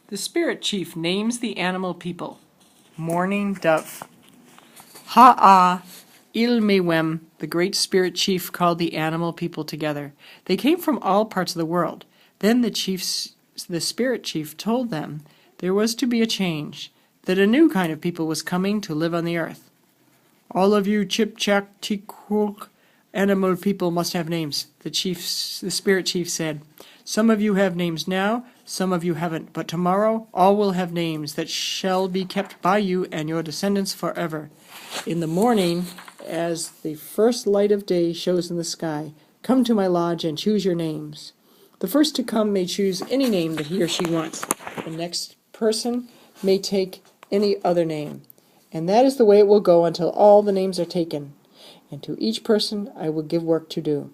The spirit chief names the animal people. Mourning dove. Ha-ah, Ilmewem, the great spirit chief, called the animal people together. They came from all parts of the world. Then the spirit chief told them there was to be a change, that a new kind of people was coming to live on the earth. All of you Chip-Chak-Tik-Hook animal people must have names, the spirit chief said. Some of you have names now, some of you haven't, but tomorrow all will have names that shall be kept by you and your descendants forever. In the morning, as the first light of day shows in the sky, come to my lodge and choose your names. The first to come may choose any name that he or she wants. The next person may take any other name. And that is the way it will go until all the names are taken. And to each person I will give work to do.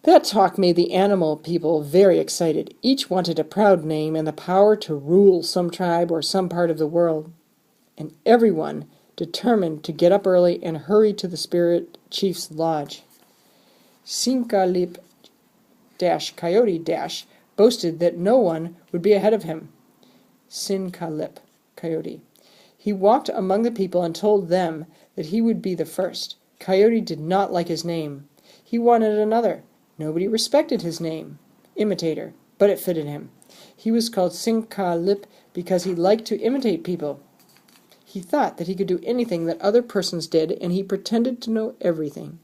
That talk made the animal people very excited. Each wanted a proud name and the power to rule some tribe or some part of the world. And everyone determined to get up early and hurry to the spirit chief's lodge. Sinkalip-Coyote boasted that no one would be ahead of him. Sinkalip, Coyote. He walked among the people and told them that he would be the first. Coyote did not like his name. He wanted another. Nobody respected his name, Imitator, but it fitted him. He was called Sinkalip because he liked to imitate people. He thought that he could do anything that other persons did, and he pretended to know everything.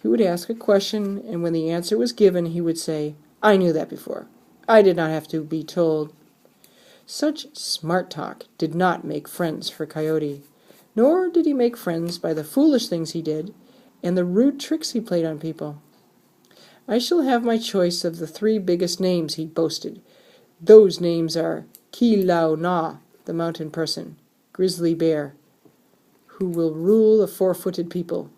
He would ask a question, and when the answer was given, he would say, "I knew that before. I did not have to be told." Such smart talk did not make friends for Coyote, nor did he make friends by the foolish things he did and the rude tricks he played on people. I shall have my choice of the 3 biggest names, he boasted. Those names are Ki-Lau-Na, the mountain person, Grizzly Bear, who will rule the 4-footed people,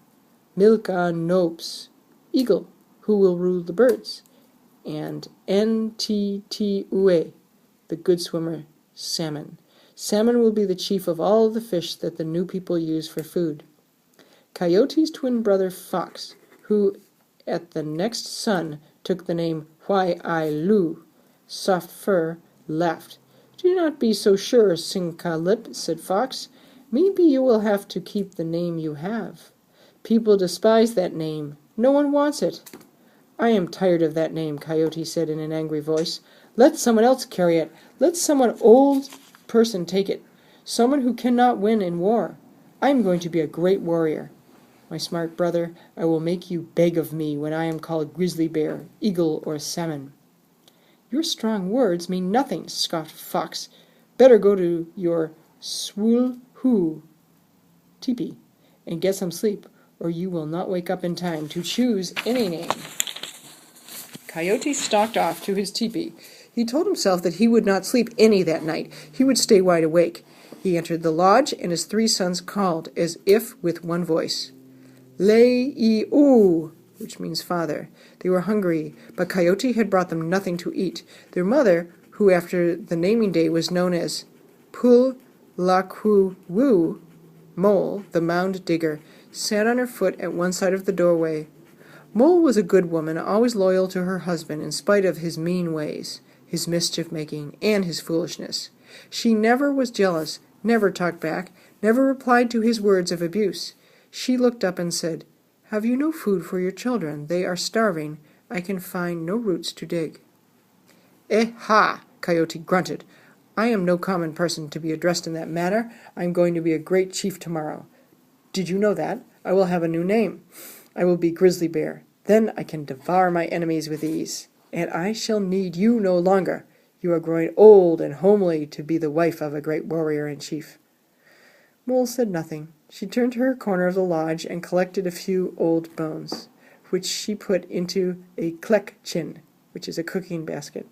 Milka-Nopes, Eagle, who will rule the birds, and Ntee-Ue, the good swimmer, Salmon. Salmon will be the chief of all the fish that the new people use for food. Coyote's twin brother, Fox, who at the next sun took the name Huai-Ai-Lu, soft fur, laughed. "Do not be so sure, Sinkalip," said Fox. "Maybe you will have to keep the name you have. People despise that name. No one wants it." "I am tired of that name," Coyote said in an angry voice. "Let someone else carry it. Let someone old person take it. Someone who cannot win in war. I am going to be a great warrior. My smart brother, I will make you beg of me when I am called Grizzly Bear, Eagle, or Salmon." "Your strong words mean nothing," scoffed Fox. "Better go to your Swul-Hoo teepee and get some sleep, or you will not wake up in time to choose any name." Coyote stalked off to his teepee. He told himself that he would not sleep any that night. He would stay wide awake. He entered the lodge, and his 3 sons called, as if with one voice, "Lei-oo," which means father. They were hungry, but Coyote had brought them nothing to eat. Their who after the naming day was known as Pul-Laku-Woo, Mole, the mound digger, sat on her foot at one side of the doorway. Mole was a good woman, always loyal to her husband in spite of his mean ways, his mischief-making, and his foolishness. She never was jealous, never talked back, never replied to his words of abuse. She looked up and said, "Have you no food for your children? They are starving. I can find no roots to dig." "Eh-ha!" Coyote grunted. "I am no common person to be addressed in that manner. I am going to be a great chief tomorrow. Did you know that? I will have a new name. I will be Grizzly Bear. Then I can devour my enemies with ease. And I shall need you no longer. You are growing old and homely to be the wife of a great warrior and chief." Mole said nothing. She turned to her corner of the lodge and collected a few old bones, which she put into a klek-chin, which is a cooking basket.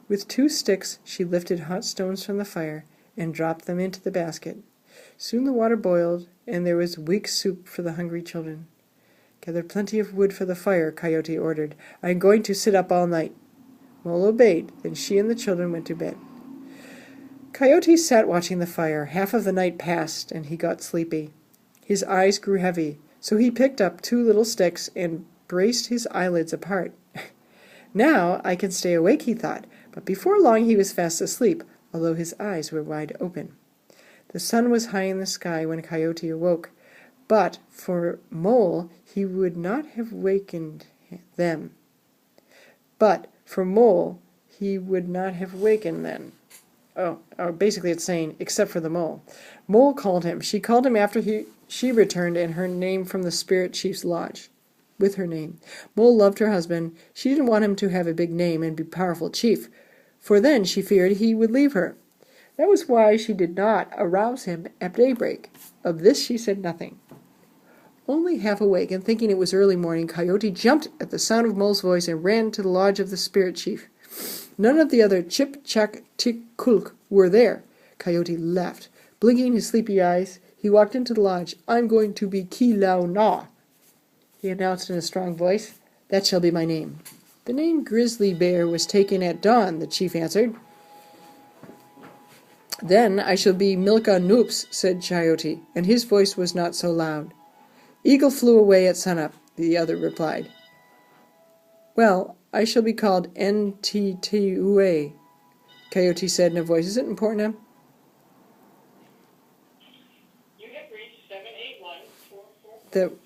With 2 sticks she lifted hot stones from the fire and dropped them into the basket. Soon the water boiled, and there was weak soup for the hungry children. "Gather plenty of wood for the fire," Coyote ordered. "I am going to sit up all night." Mole obeyed. Then she and the children went to bed. Coyote sat watching the fire. Half of the night passed, and he got sleepy. His eyes grew heavy, so he picked up 2 little sticks and braced his eyelids apart. Now I can stay awake, he thought, but before long he was fast asleep, although his eyes were wide open. The sun was high in the sky when Coyote awoke, but for Mole he would not have wakened them. Basically it's saying, except for the mole. Mole called him. She called him after she returned, and her name from the spirit chief's lodge. With her name. Mole loved her husband. She didn't want him to have a big name and be powerful chief, for then she feared he would leave her. That was why she did not arouse him at daybreak. Of this she said nothing. Only half awake and thinking it was early morning, Coyote jumped at the sound of Mole's voice and ran to the lodge of the spirit chief. None of the other Chip, Chak, Tik, Kulk were there. Coyote laughed. Blinking his sleepy eyes, he walked into the lodge. "I'm going to be Ki Lau Na," he announced in a strong voice. "That shall be my name." "The name Grizzly Bear was taken at dawn," the chief answered. "Then I shall be Milka Noops," said Coyote, and his voice was not so loud. "Eagle flew away at sunup," the other replied. "Well, I shall be called Nttua," Coyote said in a voice. Is it important, Em? You have reached 78144.